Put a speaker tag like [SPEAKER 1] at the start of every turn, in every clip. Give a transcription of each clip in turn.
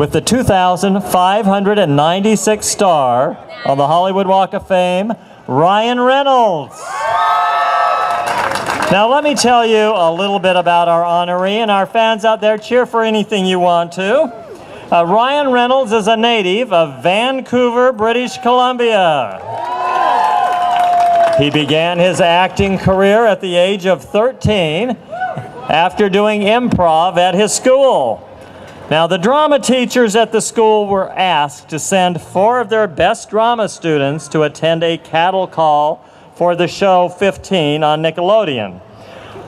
[SPEAKER 1] with the 2,596th star on the Hollywood Walk of Fame, Ryan Reynolds. Now let me tell you a little bit about our honoree, and our fans out there, cheer for anything you want to. Ryan Reynolds is a native of Vancouver, British Columbia. He began his acting career at the age of 13 after doing improv at his school. Now, the drama teachers at the school were asked to send 4 of their best drama students to attend a cattle call for the show 15 on Nickelodeon.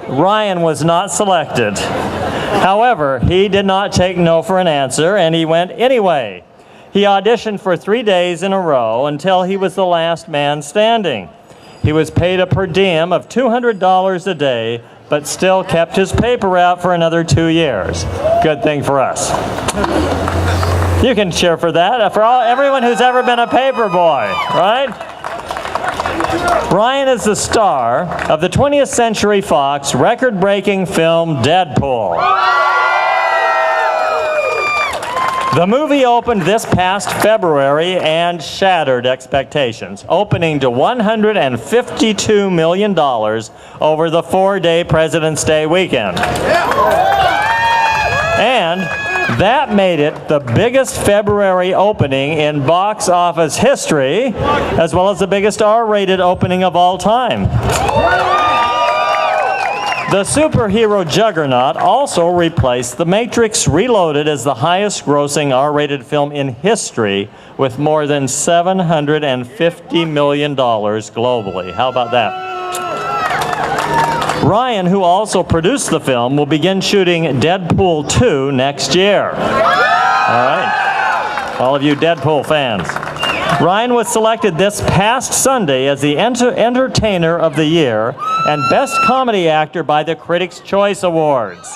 [SPEAKER 1] Ryan was not selected. However, he did not take no for an answer, and he went anyway. He auditioned for 3 days in a row until he was the last man standing. He was paid a per diem of $200 a day, but still kept his paper route for another 2 years. Good thing for us. You can cheer for that, for everyone who's ever been a paper boy, right? Ryan is the star of the 20th Century Fox record-breaking film Deadpool. The movie opened this past February and shattered expectations, opening to $152 million over the 4-day President's Day weekend. And that made it the biggest February opening in box office history, as well as the biggest R-rated opening of all time. The superhero juggernaut also replaced The Matrix Reloaded as the highest-grossing R-rated film in history with more than $750 million globally. How about that? Ryan, who also produced the film, will begin shooting Deadpool 2 next year. All right, all of you Deadpool fans. Ryan was selected this past Sunday as the Entertainer of the Year and Best Comedy Actor by the Critics' Choice Awards.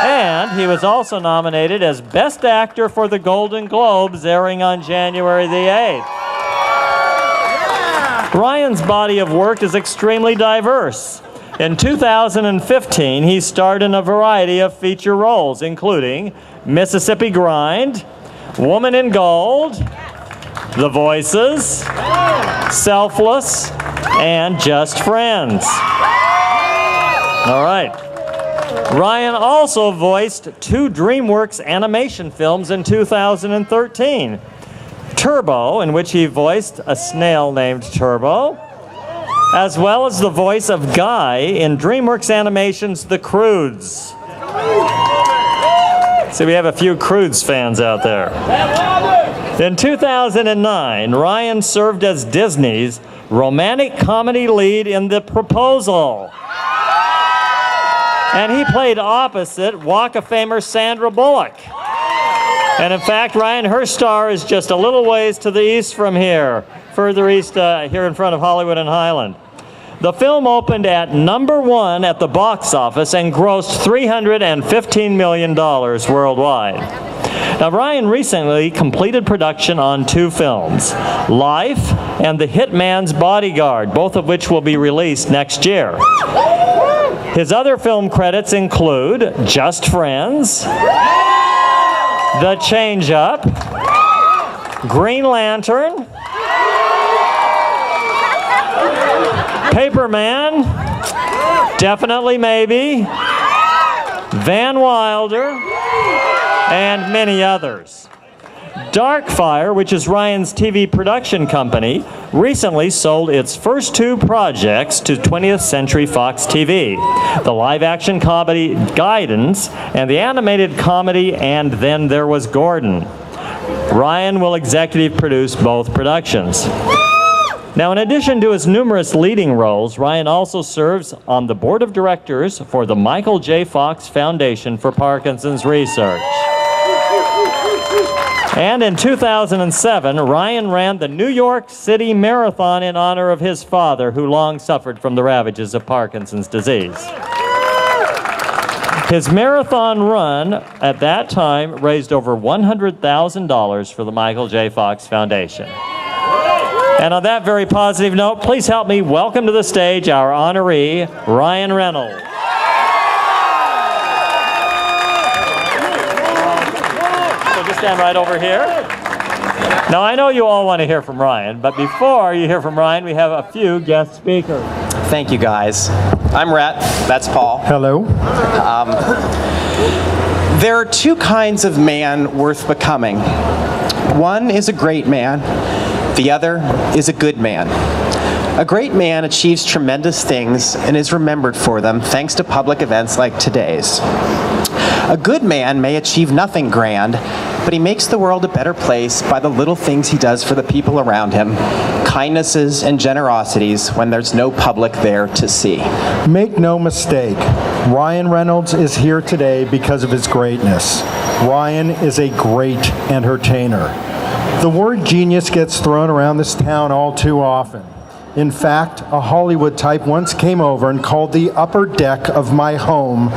[SPEAKER 1] And he was also nominated as Best Actor for the Golden Globes, airing on January the 8th. Ryan's body of work is extremely diverse. In 2015, he starred in a variety of feature roles, including Mississippi Grind, Woman in Gold, The Voices, Selfless, and Just Friends. All right. Ryan also voiced 2 DreamWorks animation films in 2013. Turbo, in which he voiced a snail named Turbo, as well as the voice of Guy in DreamWorks Animation's The Croods. So we have a few Croods fans out there. In 2009, Ryan served as Disney's romantic comedy lead in The Proposal. And he played opposite Walk of Famer Sandra Bullock. And in fact, Ryan, her star is just a little ways to the east from here, further east here in front of Hollywood and Highland. The film opened at #1 at the box office and grossed $315 million worldwide. Now, Ryan recently completed production on 2 films, Life and The Hitman's Bodyguard, both of which will be released next year. His other film credits include Just Friends, The Change-Up, Green Lantern, Paperman, Definitely Maybe, Van Wilder, and many others. Darkfire, which is Ryan's TV production company, recently sold its first 2 projects to 20th Century Fox TV, the live-action comedy Guidance and the animated comedy And Then There Was Gordon. Ryan will executive produce both productions. Now, in addition to his numerous leading roles, Ryan also serves on the board of directors for the Michael J. Fox Foundation for Parkinson's Research. And in 2007, Ryan ran the New York City Marathon in honor of his father, who long suffered from the ravages of Parkinson's disease. His marathon run at that time raised over $100,000 for the Michael J. Fox Foundation. And on that very positive note, please help me welcome to the stage our honoree, Ryan Reynolds. stand right over here. Now, I know you all want to hear from Ryan, but before you hear from Ryan, we have a few guest speakers.
[SPEAKER 2] Thank you, guys. I'm Rhett. That's Paul.
[SPEAKER 3] Hello.
[SPEAKER 2] There are two kinds of man worth becoming. One is a great man. The other is a good man. A great man achieves tremendous things and is remembered for them thanks to public events like today's. A good man may achieve nothing grand, but he makes the world a better place by the little things he does for the people around him, kindnesses and generosities when there's no public there to see.
[SPEAKER 3] Make no mistake, Ryan Reynolds is here today because of his greatness. Ryan is a great entertainer. The word genius gets thrown around this town all too often. In fact, a Hollywood type once came over and called the upper deck of my home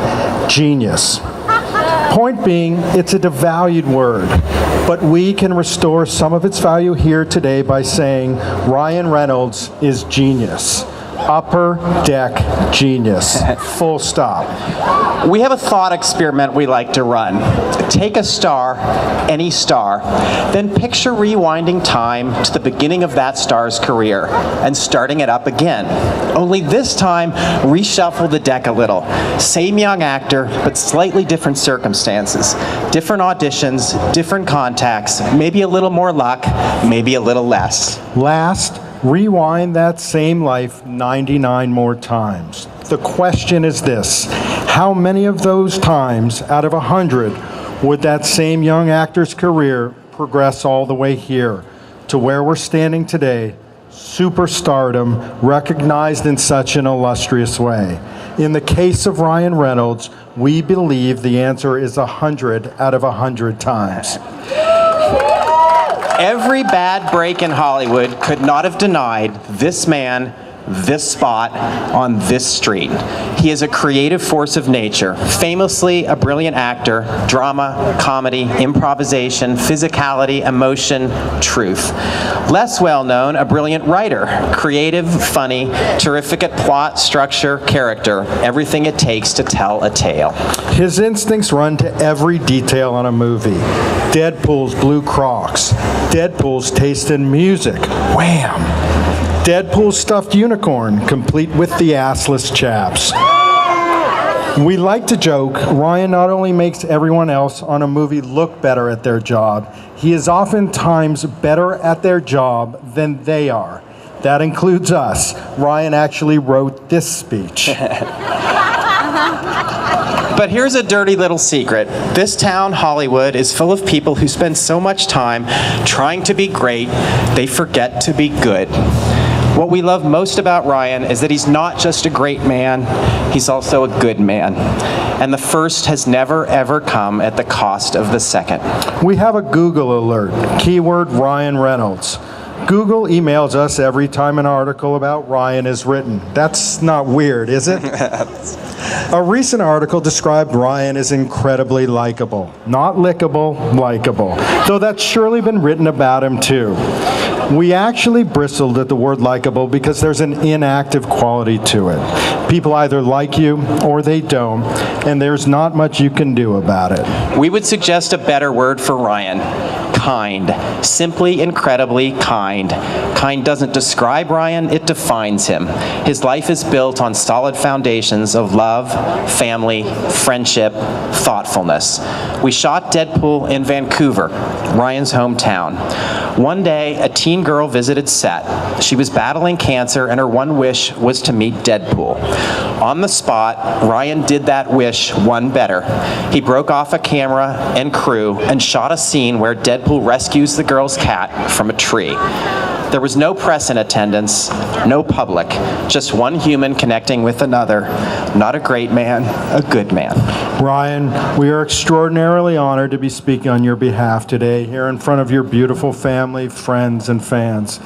[SPEAKER 3] genius. Point being, it's a devalued word, but we can restore some of its value here today by saying Ryan Reynolds is genius. Upper deck genius. Full stop.
[SPEAKER 2] We have a thought experiment we like to run. Take a star, any star, then picture rewinding time to the beginning of that star's career and starting it up again. Only this time, reshuffle the deck a little. Same young actor, but slightly different circumstances. Different auditions, different contacts, maybe a little more luck, maybe a little less.
[SPEAKER 3] Last, rewind that same life 99 more times. The question is this: how many of those times out of 100 would that same young actor's career progress all the way here to where we're standing today, superstardom, recognized in such an illustrious way? In the case of Ryan Reynolds, we believe the answer is 100 out of 100 times.
[SPEAKER 2] Every bad break in Hollywood could not have denied this man this spot on this street. He is a creative force of nature, famously a brilliant actor, drama, comedy, improvisation, physicality, emotion, truth. Less well known, a brilliant writer, creative, funny, terrific at plot, structure, character, everything it takes to tell a tale.
[SPEAKER 3] His instincts run to every detail on a movie. Deadpool's blue Crocs, Deadpool's taste in music, wham! Deadpool's stuffed unicorn, complete with the assless chaps. We like to joke, Ryan not only makes everyone else on a movie look better at their job, he is oftentimes better at their job than they are. That includes us. Ryan actually wrote this speech.
[SPEAKER 2] But here's a dirty little secret. This town, Hollywood, is full of people who spend so much time trying to be great, they forget to be good. What we love most about Ryan is that he's not just a great man, he's also a good man. And the first has never, ever come at the cost of the second.
[SPEAKER 3] We have a Google alert, keyword Ryan Reynolds. Google emails us every time an article about Ryan is written. That's not weird, is it? A recent article described Ryan as incredibly likable. Not lickable, likable. Though that's surely been written about him too. We actually bristled at the word likable because there's an inactive quality to it. People either like you or they don't, and there's not much you can do about it.
[SPEAKER 2] We would suggest a better word for Ryan. Kind. Simply incredibly kind. Kind doesn't describe Ryan, it defines him. His life is built on solid foundations of love, family, friendship, thoughtfulness. We shot Deadpool in Vancouver, Ryan's hometown. One day, a teen girl visited set. She was battling cancer, and her one wish was to meet Deadpool. On the spot, Ryan did that wish one better. He broke off a camera and crew and shot a scene where Deadpool rescues the girl's cat from a tree. There was no press in attendance, no public, just one human connecting with another. Not a great man, a good man.
[SPEAKER 3] Ryan, we are extraordinarily honored to be speaking on your behalf today here in front of your beautiful family, friends, and fans.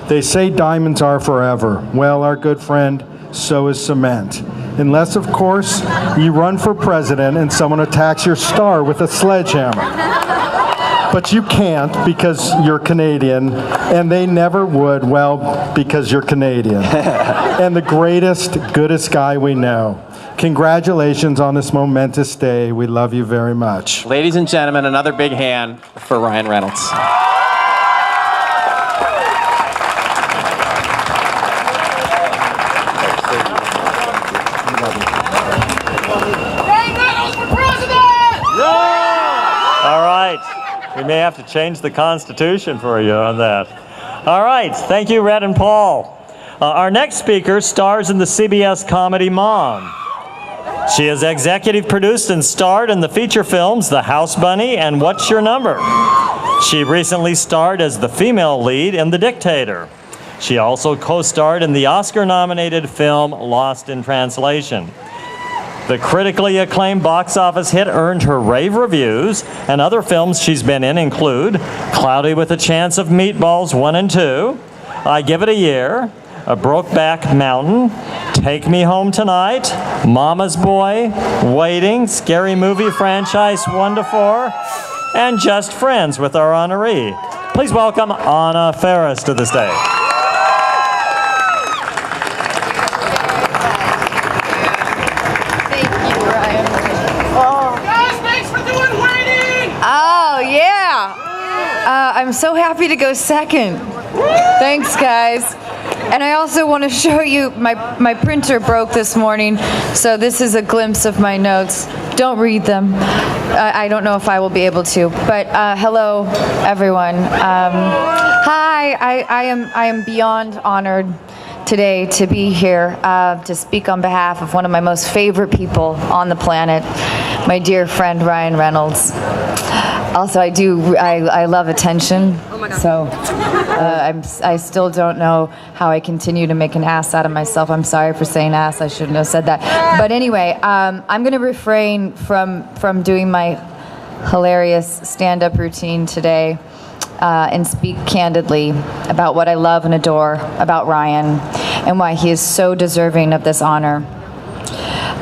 [SPEAKER 3] They say diamonds are forever. Well, our good friend, so is cement. Unless, of course, you run for president and someone attacks your star with a sledgehammer. But you can't because you're Canadian, and they never would, well, because you're Canadian. And the greatest, goodest guy we know. Congratulations on this momentous day. We love you very much.
[SPEAKER 2] Ladies and gentlemen, another big hand for Ryan Reynolds.
[SPEAKER 1] All right. We may have to change the Constitution for you on that. All right. Thank you, Red and Paul. Our next speaker stars in the CBS comedy Mom. She has executive produced and starred in the feature films The House Bunny and What's Your Number? She recently starred as the female lead in The Dictator. She also co-starred in the Oscar-nominated film Lost in Translation. The critically acclaimed box office hit earned her rave reviews, and other films she's been in include Cloudy with a Chance of Meatballs 1 and 2, I Give It a Year, A Brokeback Mountain, Take Me Home Tonight, Mama's Boy, Waiting, Scary Movie Franchise 1 to 4, and Just Friends with our honoree. Please welcome Anna Faris to the stage.
[SPEAKER 4] Oh, yeah. I'm so happy to go second. Thanks, guys. And I also want to show you, my printer broke this morning, so this is a glimpse of my notes. Don't read them. I don't know if I will be able to. But hello, everyone. Hi, I am beyond honored today to be here to speak on behalf of one of my most favorite people on the planet, my dear friend Ryan Reynolds. Also, I love attention, so I still don't know how I continue to make an ass out of myself. I'm sorry for saying ass, I shouldn't have said that. But anyway, I'm gonna refrain from doing my hilarious stand-up routine today and speak candidly about what I love and adore about Ryan and why he is so deserving of this honor.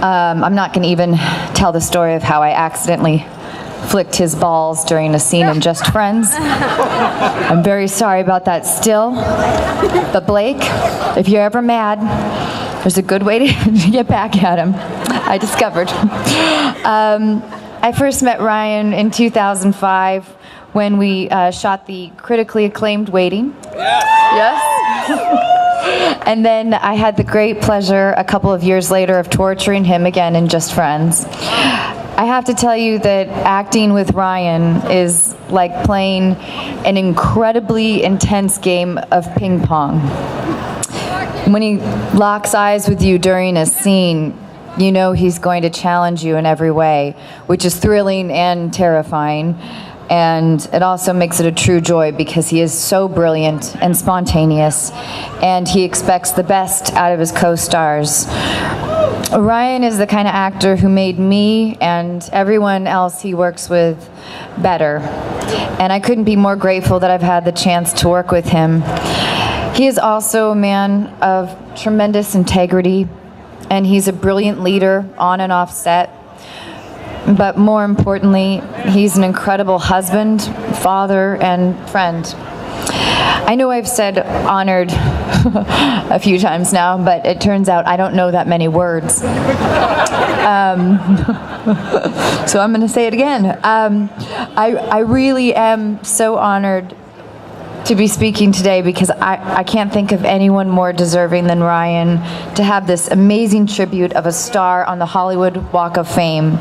[SPEAKER 4] I'm not gonna even tell the story of how I accidentally flicked his balls during a scene in Just Friends. I'm very sorry about that still. But Blake, if you're ever mad, there's a good way to get back at him, I discovered. I first met Ryan in 2005 when we shot the critically acclaimed Waiting. Yes? And then I had the great pleasure a couple of years later of torturing him again in Just Friends. I have to tell you that acting with Ryan is like playing an incredibly intense game of ping pong. When he locks eyes with you during a scene, you know he's going to challenge you in every way, which is thrilling and terrifying. And it also makes it a true joy because he is so brilliant and spontaneous, and he expects the best out of his co-stars. Ryan is the kind of actor who made me and everyone else he works with better. And I couldn't be more grateful that I've had the chance to work with him. He is also a man of tremendous integrity, and he's a brilliant leader on and off set. But more importantly, he's an incredible husband, father, and friend. I know I've said honored a few times now, but it turns out I don't know that many words. So I'm going to say it again. I really am so honored to be speaking today because I can't think of anyone more deserving than Ryan to have this amazing tribute of a star on the Hollywood Walk of Fame.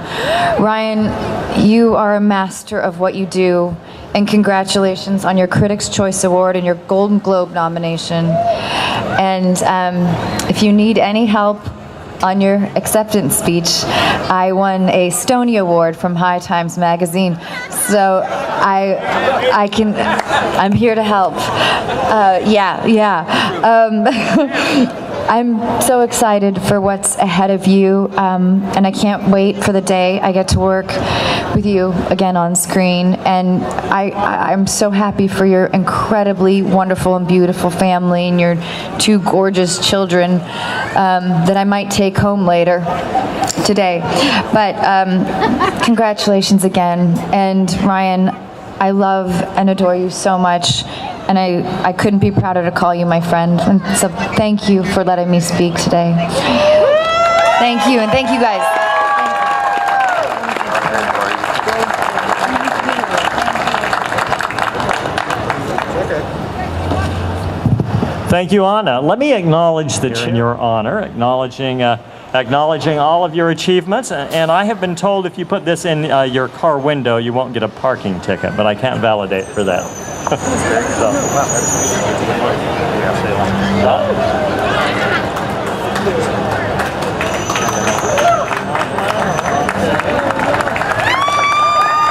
[SPEAKER 4] Ryan, you are a master of what you do, and congratulations on your Critics' Choice Award and your Golden Globe nomination. And if you need any help on your acceptance speech, I won a Stony Award from High Times Magazine, so I'm here to help. I'm so excited for what's ahead of you, and I can't wait for the day I get to work with you again on screen. And I'm so happy for your incredibly wonderful and beautiful family and your two gorgeous children that I might take home later today. But congratulations again. And Ryan, I love and adore you so much. And I couldn't be prouder to call you my friend. And so thank you for letting me speak today. Thank you, and thank you guys.
[SPEAKER 1] Thank you, Anna. Let me acknowledge the in your honor, acknowledging all of your achievements. And I have been told if you put this in your car window, you won't get a parking ticket, but I can't validate for that.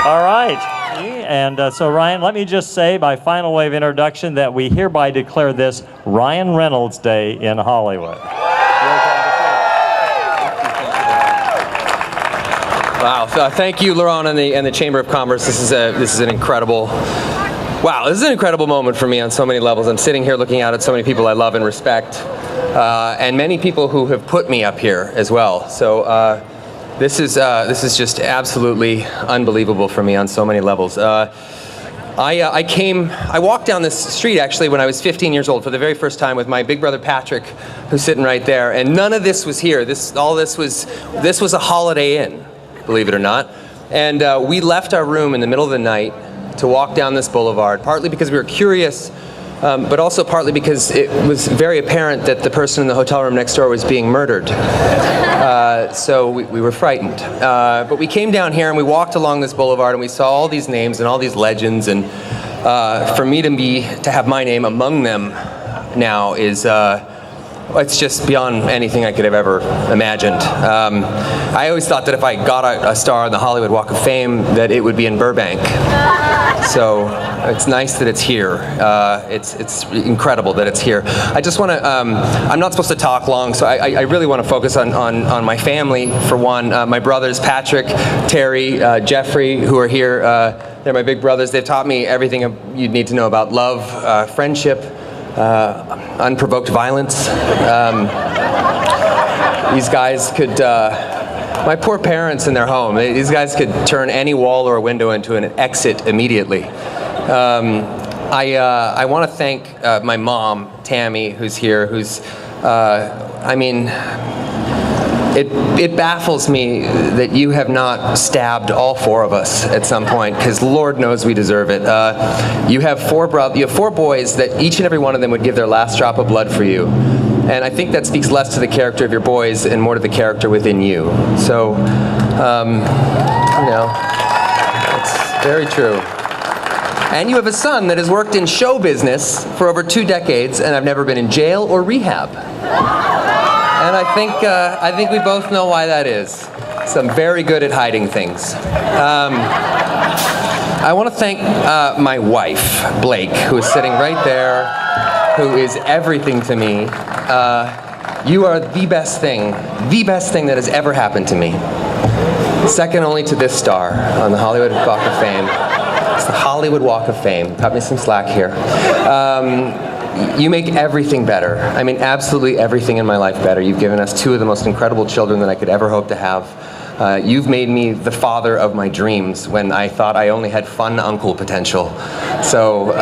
[SPEAKER 1] All right. And so, Ryan, let me just say by final way of introduction that we hereby declare this Ryan Reynolds Day in Hollywood.
[SPEAKER 5] Wow! Thank you, Laurent, and the Chamber of Commerce. This is an incredible. Wow! This is an incredible moment for me on so many levels. I'm sitting here looking out at so many people I love and respect, and many people who have put me up here as well. So. This is just absolutely unbelievable for me on so many levels. I walked down this street actually when I was 15 years old for the very first time with my big brother Patrick, who's sitting right there, and none of this was here. This was a Holiday Inn, believe it or not. And we left our room in the middle of the night to walk down this boulevard, partly because we were curious, but also partly because it was very apparent that the person in the hotel room next door was being murdered. So we were frightened. But we came down here and we walked along this boulevard and we saw all these names and all these legends. And for me to have my name among them now is, it's just beyond anything I could have ever imagined. I always thought that if I got a star on the Hollywood Walk of Fame, that it would be in Burbank. So it's nice that it's here. It's incredible that it's here. I just want to, I'm not supposed to talk long, so I really want to focus on my family, for one. My brothers, Patrick, Terry, Jeffrey, who are here. They're my big brothers. They've taught me everything you'd need to know about love, friendship, unprovoked violence. These guys could, my poor parents in their home, these guys could turn any wall or window into an exit immediately. I want to thank my mom, Tammy, who's here, who's, I mean, it baffles me that you have not stabbed all four of us at some point, because Lord knows we deserve it. You have four boys that each and every one of them would give their last drop of blood for you. And I think that speaks less to the character of your boys and more to the character within you. So, you know, it's very true. And you have a son that has worked in show business for over 2 decades and I've never been in jail or rehab. And I think we both know why that is. So I'm very good at hiding things. I want to thank my wife, Blake, who is sitting right there, who is everything to me. You are the best thing that has ever happened to me. Second only to this star on the Hollywood Walk of Fame. It's the Hollywood Walk of Fame. Cut me some slack here. You make everything better. I mean, absolutely everything in my life better. You've given us 2 of the most incredible children that I could ever hope to have. You've made me the father of my dreams when I thought I only had fun uncle potential. So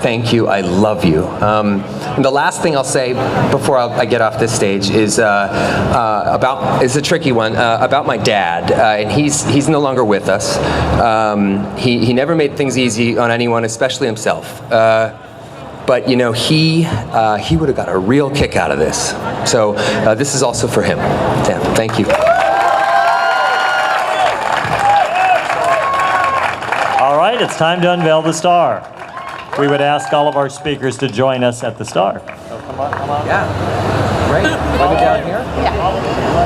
[SPEAKER 5] thank you. I love you. And the last thing I'll say before I get off this stage is it's a tricky one, about my dad. And he's no longer with us. He never made things easy on anyone, especially himself. But you know, he would have got a real kick out of this. So this is also for him. Dan, thank you.
[SPEAKER 1] All right, it's time to unveil the star. We would ask all of our speakers to join us at the star.
[SPEAKER 5] So come on. Yeah. Right. Want me down here? Yeah.